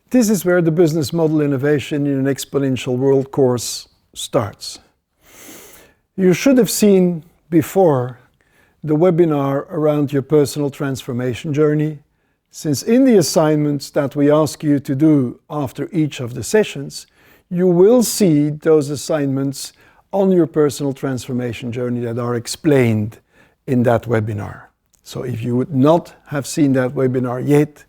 This is where the business model innovation in an Exponential World course starts. You should have seen before the webinar around your personal transformation journey, since in the assignments that we ask you to do after each of the sessions, you will see those assignments on your personal transformation journey that are explained in that webinar. So if you would not have seen that webinar yet,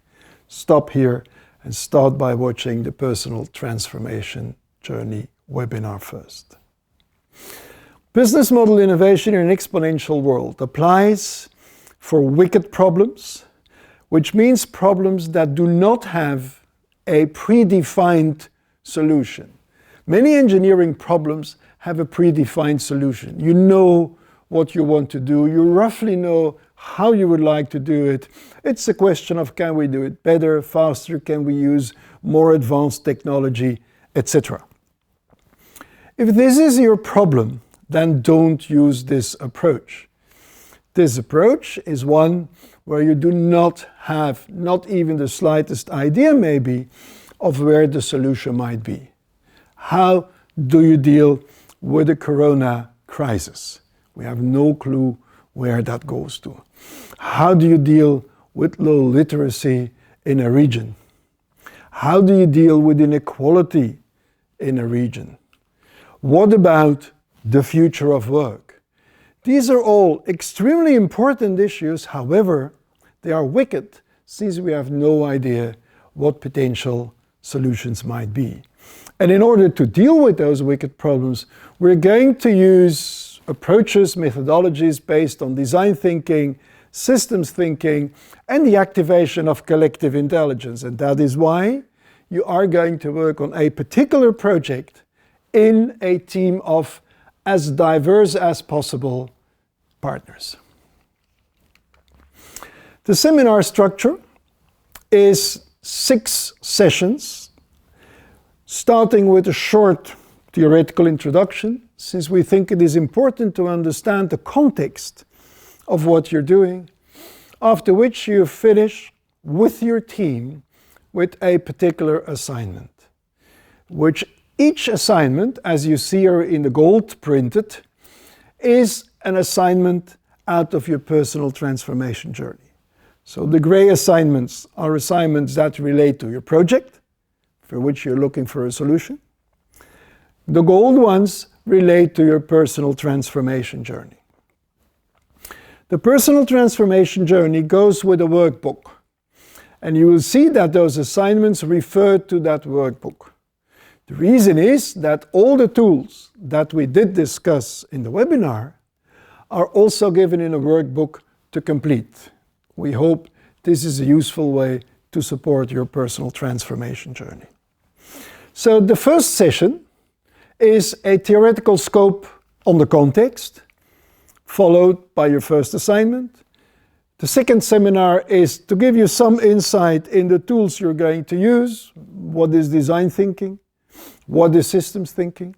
stop here and start by watching the personal transformation journey webinar first. Business model innovation in an exponential world applies for wicked problems, which means problems that do not have a predefined solution. Many engineering problems have a predefined solution. You know what you want to do, you roughly know how you would like to do it. It's a question of can we do it better, faster, can we use more advanced technology, etc. If this is your problem, then don't use this approach. This approach is one where you do not have, not even the slightest idea maybe, of where the solution might be. How do you deal with the corona crisis? We have no clue where that goes to. How do you deal with low literacy in a region? How do you deal with inequality in a region? What about the future of work? These are all extremely important issues, however, they are wicked since we have no idea what potential solutions might be. And in order to deal with those wicked problems, we're going to use approaches, methodologies based on design thinking, systems thinking, and the activation of collective intelligence. And that is why you are going to work on a particular project in a team of as diverse as possible partners. The seminar structure is 6 sessions, starting with a short theoretical introduction, since we think it is important to understand the context of what you're doing, after which you finish with your team with a particular assignment, which each assignment, as you see here in the gold printed, is an assignment out of your personal transformation journey. So the gray assignments are assignments that relate to your project, for which you're looking for a solution. The gold ones relate to your personal transformation journey. The personal transformation journey goes with a workbook, and you will see that those assignments refer to that workbook. The reason is that all the tools that we did discuss in the webinar are also given in a workbook to complete. We hope this is a useful way to support your personal transformation journey. So the first session is a theoretical scope on the context, followed by your first assignment. The second seminar is to give you some insight in the tools you're going to use. What is design thinking? What is systems thinking?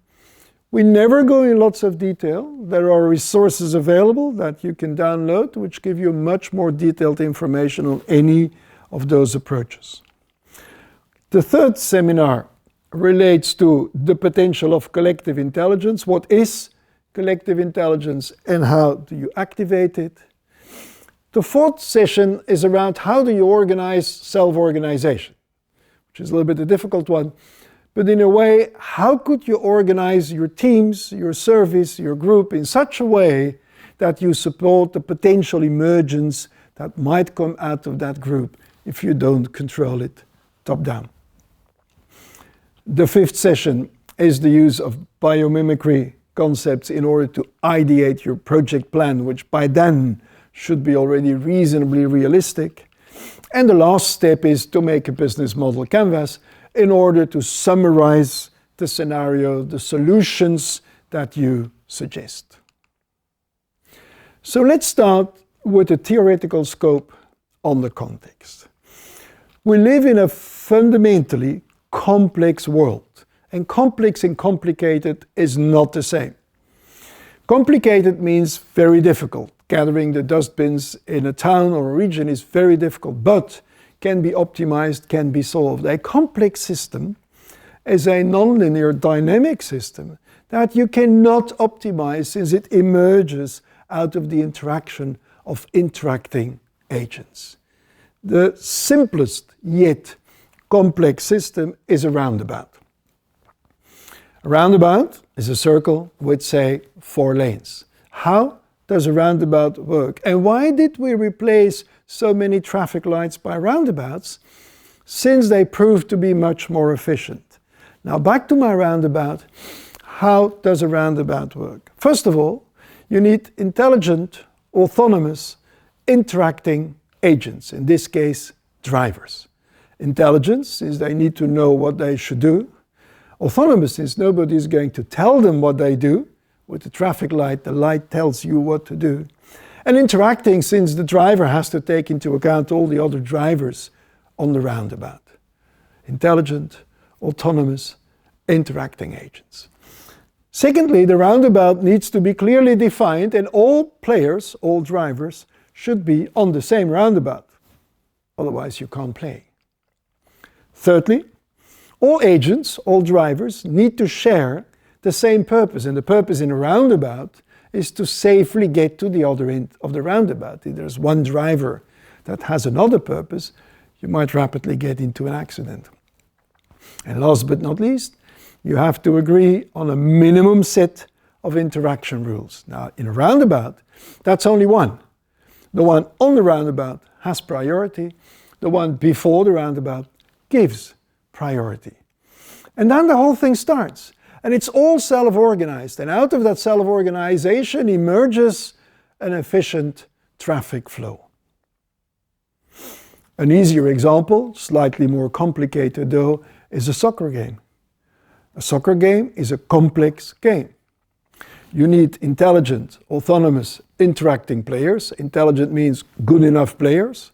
We never go in lots of detail. There are resources available that you can download which give you much more detailed information on any of those approaches. The third seminar relates to the potential of collective intelligence. What is collective intelligence and how do you activate it? The fourth session is around how do you organize self-organization, which is a little bit a difficult one. But in a way, how could you organize your teams, your service, your group in such a way that you support the potential emergence that might come out of that group if you don't control it top-down? The fifth session is the use of biomimicry concepts in order to ideate your project plan, which by then should be already reasonably realistic. And the last step is to make a business model canvas in order to summarize the scenario, the solutions that you suggest. So let's start with a theoretical scope on the context. We live in a fundamentally complex world, and complex and complicated is not the same. Complicated means very difficult. Gathering the dustbins in a town or a region is very difficult, but can be optimized, can be solved. A complex system is a nonlinear dynamic system that you cannot optimize since it emerges out of the interaction of interacting agents. The simplest yet complex system is a roundabout. A roundabout is a circle with, say, 4 lanes. How does a roundabout work? And why did we replace so many traffic lights by roundabouts? Since they proved to be much more efficient. Now back to my roundabout. How does a roundabout work? First of all, you need intelligent, autonomous, interacting agents, in this case, drivers. Intelligence, since they need to know what they should do. Autonomous, since nobody is going to tell them what they do. With the traffic light, the light tells you what to do. And interacting, since the driver has to take into account all the other drivers on the roundabout. Intelligent, autonomous, interacting agents. Secondly, the roundabout needs to be clearly defined, and all players, all drivers, should be on the same roundabout. Otherwise you can't play. Thirdly, all agents, all drivers, need to share the same purpose, and the purpose in a roundabout is to safely get to the other end of the roundabout. If there's one driver that has another purpose, you might rapidly get into an accident. And last but not least, you have to agree on a minimum set of interaction rules. Now, in a roundabout, that's only one. The one on the roundabout has priority. The one before the roundabout gives priority. And then the whole thing starts. And it's all self-organized. And out of that self-organization emerges an efficient traffic flow. An easier example, slightly more complicated though, is a soccer game. A soccer game is a complex game. You need intelligent, autonomous, interacting players. Intelligent means good enough players.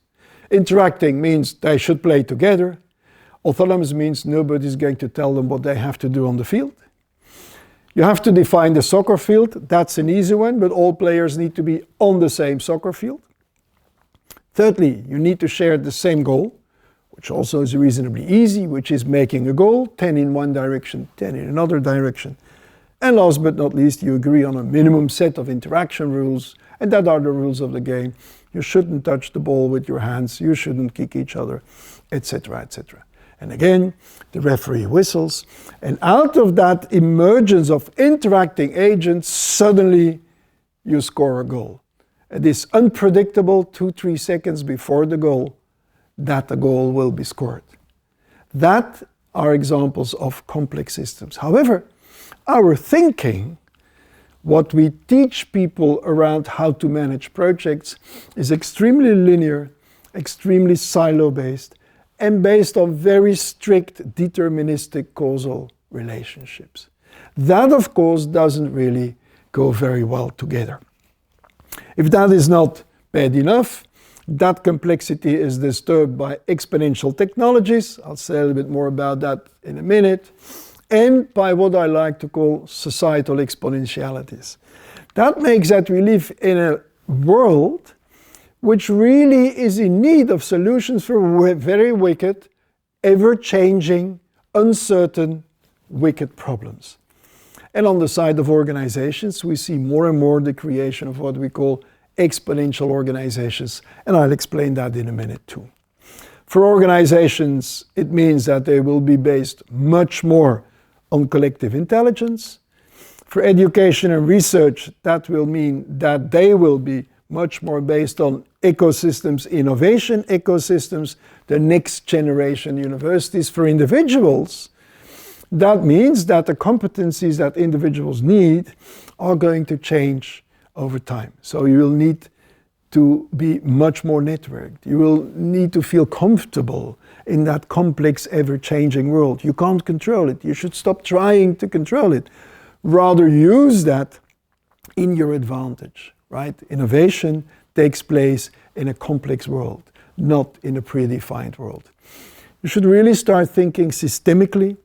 Interacting means they should play together. Autonomous means nobody's going to tell them what they have to do on the field. You have to define the soccer field. That's an easy one, but all players need to be on the same soccer field. Thirdly, you need to share the same goal, which also is reasonably easy, which is making a goal, 10 in one direction, 10 in another direction. And last but not least, you agree on a minimum set of interaction rules, and that are the rules of the game. You shouldn't touch the ball with your hands, you shouldn't kick each other, etc., etc. And again, the referee whistles, and out of that emergence of interacting agents, suddenly you score a goal. It is unpredictable 2-3 seconds before the goal that the goal will be scored. That are examples of complex systems. However, our thinking, what we teach people around how to manage projects, is extremely linear, extremely silo-based, and based on very strict deterministic causal relationships. That, of course, doesn't really go very well together. If that is not bad enough, that complexity is disturbed by exponential technologies. I'll say a little bit more about that in a minute. And by what I like to call societal exponentialities. That makes that we live in a world which really is in need of solutions for very wicked, ever-changing, uncertain, wicked problems. And on the side of organizations, we see more and more the creation of what we call exponential organizations, and I'll explain that in a minute too. For organizations, it means that they will be based much more on collective intelligence. For education and research, that will mean that they will be much more based on ecosystems, innovation ecosystems, the next generation universities. For individuals, that means that the competencies that individuals need are going to change over time. So you will need to be much more networked. You will need to feel comfortable in that complex, ever-changing world. You can't control it. You should stop trying to control it. Rather use that in your advantage, right? Innovation takes place in a complex world, not in a predefined world. You should really start thinking systemically.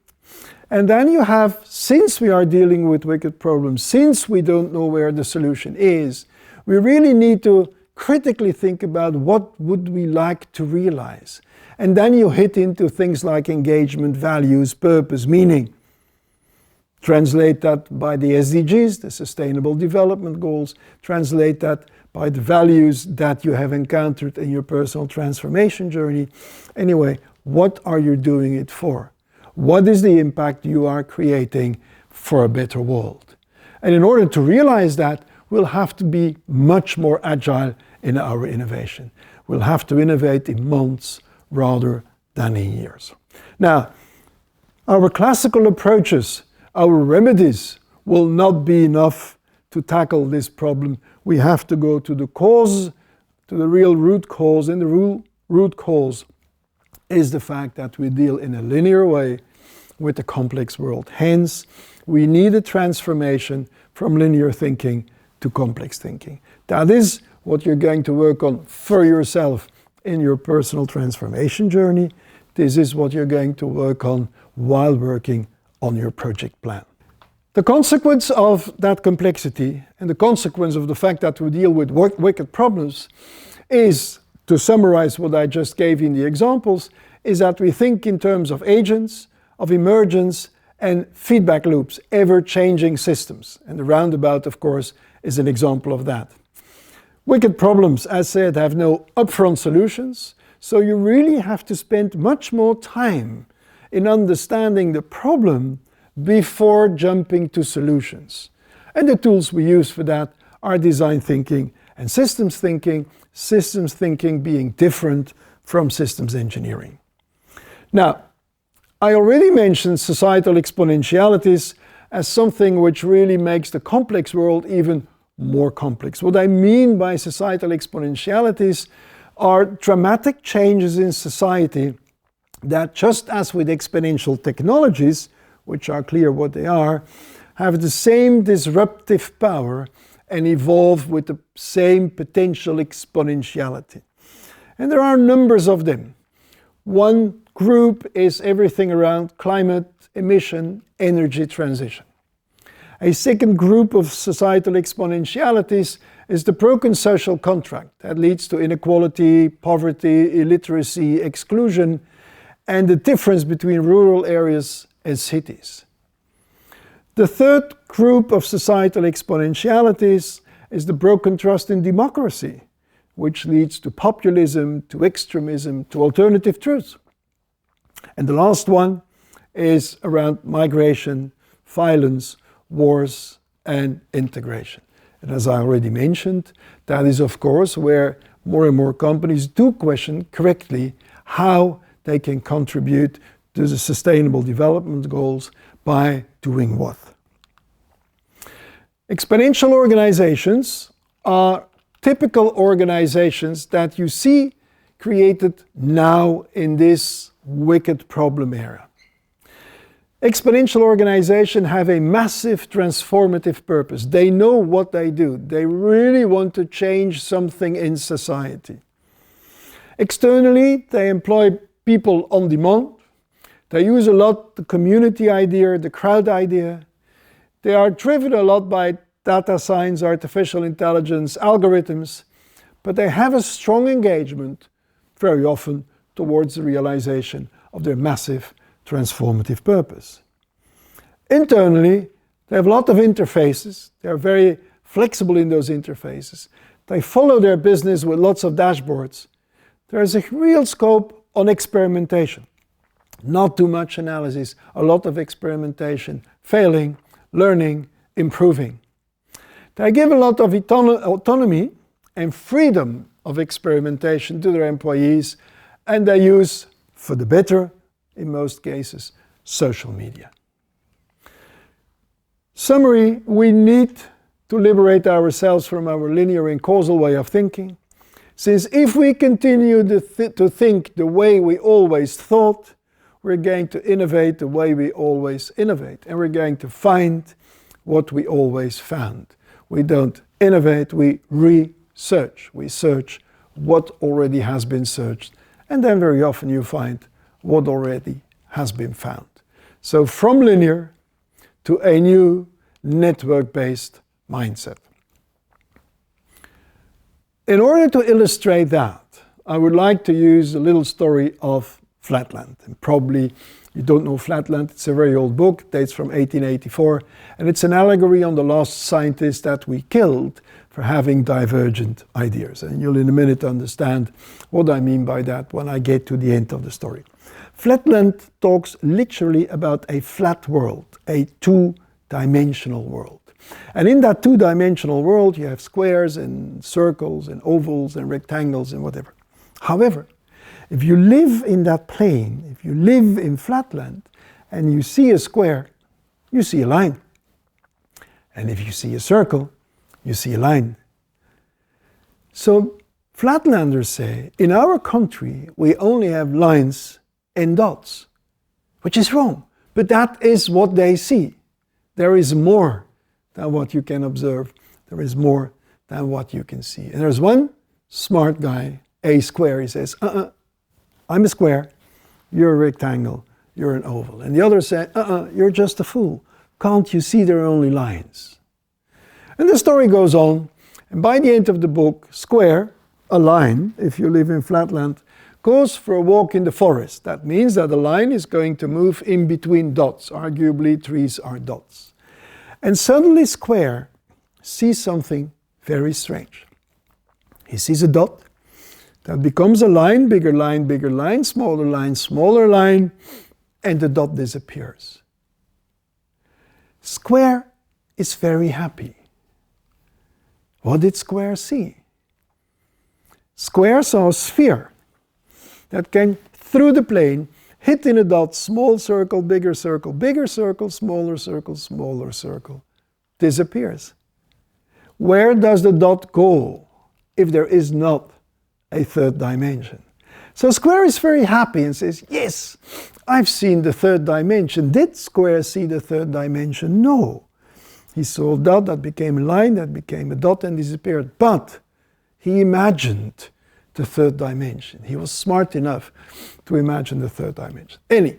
And then you have, since we are dealing with wicked problems, since we don't know where the solution is, we really need to critically think about what would we like to realize. And then you hit into things like engagement, values, purpose, meaning. Translate that by the SDGs, the Sustainable Development Goals. Translate that by the values that you have encountered in your personal transformation journey. Anyway, what are you doing it for? What is the impact you are creating for a better world? And in order to realize that, we'll have to be much more agile in our innovation. We'll have to innovate in months rather than in years. Now, our classical approaches, our remedies, will not be enough to tackle this problem. We have to go to the cause, to the real root cause, and the root cause is the fact that we deal in a linear way with the complex world. Hence, we need a transformation from linear thinking to complex thinking. That is what you're going to work on for yourself in your personal transformation journey. This is what you're going to work on while working on your project plan. The consequence of that complexity and the consequence of the fact that we deal with wicked problems is, to summarize what I just gave in the examples, is that we think in terms of agents, of emergence, and feedback loops, ever-changing systems. And the roundabout, of course, is an example of that. Wicked problems, as said, have no upfront solutions, so you really have to spend much more time in understanding the problem before jumping to solutions. And the tools we use for that are design thinking and systems thinking being different from systems engineering. Now, I already mentioned societal exponentialities as something which really makes the complex world even more complex. What I mean by societal exponentialities are dramatic changes in society that, just as with exponential technologies, which are clear what they are, have the same disruptive power and evolve with the same potential exponentiality. And there are numbers of them. One group is everything around climate, emission, energy transition. A second group of societal exponentialities is the broken social contract that leads to inequality, poverty, illiteracy, exclusion, and the difference between rural areas and cities. The third group of societal exponentialities is the broken trust in democracy, which leads to populism, to extremism, to alternative truths. And the last one is around migration, violence, wars, and integration. And as I already mentioned, that is of course where more and more companies do question correctly how they can contribute to the Sustainable Development Goals by doing what. Exponential organizations are typical organizations that you see created now in this wicked problem era. Exponential organizations have a massive transformative purpose. They know what they do. They really want to change something in society. Externally, they employ people on demand. They use a lot the community idea, the crowd idea. They are driven a lot by data science, artificial intelligence, algorithms, but they have a strong engagement very often towards the realization of their massive transformative purpose. Internally, they have a lot of interfaces. They are very flexible in those interfaces. They follow their business with lots of dashboards. There is a real scope on experimentation. Not too much analysis, a lot of experimentation, failing, learning, improving. They give a lot of autonomy and freedom of experimentation to their employees, and they use, for the better, in most cases, social media. Summary, we need to liberate ourselves from our linear and causal way of thinking, since if we continue to think the way we always thought, we're going to innovate the way we always innovate, and we're going to find what we always found. We don't innovate, we research. We search what already has been searched, and then very often you find what already has been found. So from linear to a new network-based mindset. In order to illustrate that, I would like to use a little story of Flatland. And probably you don't know Flatland, it's a very old book, dates from 1884, and it's an allegory on the lost scientist that we killed for having divergent ideas. And you'll in a minute understand what I mean by that when I get to the end of the story. Flatland talks literally about a flat world, a two-dimensional world. And in that two-dimensional world, you have squares and circles and ovals and rectangles and whatever. However, if you live in that plane, if you live in Flatland, and you see a square, you see a line. And if you see a circle, you see a line. So Flatlanders say, in our country, we only have lines and dots, which is wrong. But that is what they see. There is more than what you can observe. There is more than what you can see. And there's one smart guy, a square, he says, I'm a square, you're a rectangle, you're an oval. And the other said, you're just a fool. Can't you see there are only lines? And the story goes on, and by the end of the book, square, a line, if you live in Flatland, goes for a walk in the forest. That means that the line is going to move in between dots. Arguably, trees are dots. And suddenly Square sees something very strange. He sees a dot that becomes a line, bigger line, smaller line, and the dot disappears. Square is very happy. What did Square see? Square saw a sphere that came through the plane, hit in a dot, small circle, bigger circle, smaller circle, disappears. Where does the dot go if there is not a third dimension? So Square is very happy and says, yes, I've seen the third dimension. Did Square see the third dimension? No. He saw a dot that became a line, that became a dot and disappeared. But he imagined the third dimension. He was smart enough to imagine the third dimension. Anyway,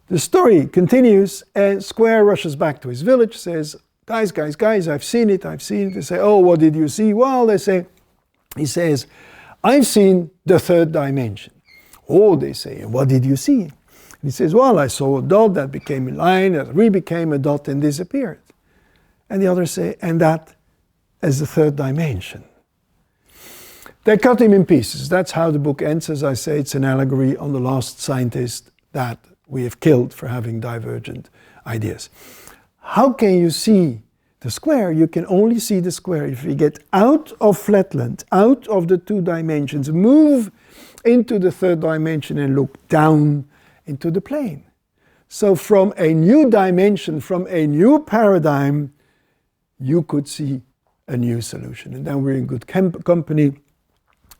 the story continues and Square rushes back to his village, says, guys, I've seen it. They say, oh, what did you see? Well, he says, I've seen the third dimension. Oh, they say, what did you see? He says, well, I saw a dot that became a line, that re-became a dot and disappeared. And the others say, and that is the third dimension. They cut him in pieces. That's how the book ends. As I say, it's an allegory on the lost scientist that we have killed for having divergent ideas. How can you see the square? You can only see the square if you get out of Flatland, out of the two dimensions, move into the third dimension and look down into the plane. So from a new dimension, from a new paradigm, you could see a new solution. And then we're in good company.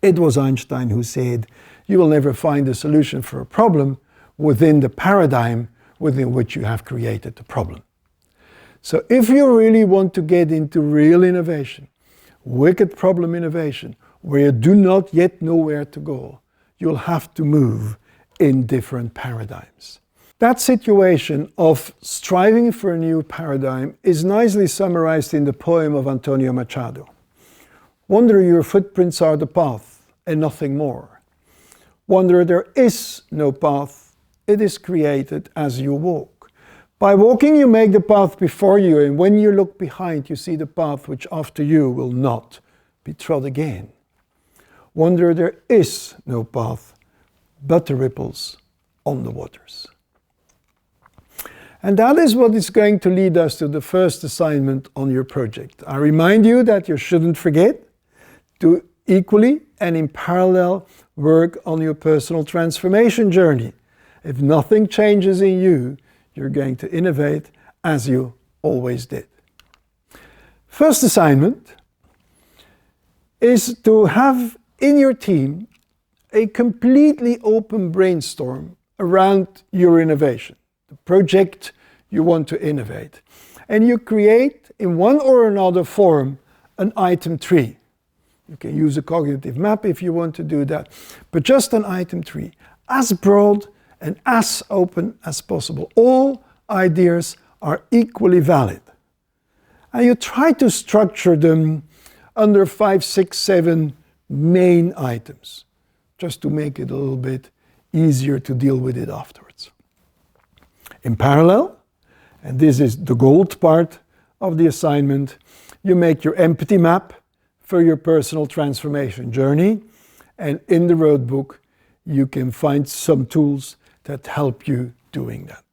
It was Einstein who said, you will never find a solution for a problem within the paradigm within which you have created the problem. So if you really want to get into real innovation, wicked problem innovation, where you do not yet know where to go, you'll have to move in different paradigms. That situation of striving for a new paradigm is nicely summarized in the poem of Antonio Machado. Wonder your footprints are the path and nothing more. Wonder there is no path, it is created as you walk. By walking you make the path before you, and when you look behind you see the path which after you will not be trod again. Wonder there is no path but the ripples on the waters. And that is what is going to lead us to the first assignment on your project. I remind you that you shouldn't forget to equally and in parallel work on your personal transformation journey. If nothing changes in you, you're going to innovate as you always did. First assignment is to have in your team a completely open brainstorm around your innovation, the project you want to innovate. And you create in one or another form an item tree. You can use a cognitive map if you want to do that, but just an item tree, as broad and as open as possible. All ideas are equally valid. And you try to structure them under 5, 6, 7 main items, just to make it a little bit easier to deal with it afterwards. In parallel, and this is the gold part of the assignment, you make your empathy map for your personal transformation journey, and in the roadbook you can find some tools that help you doing that.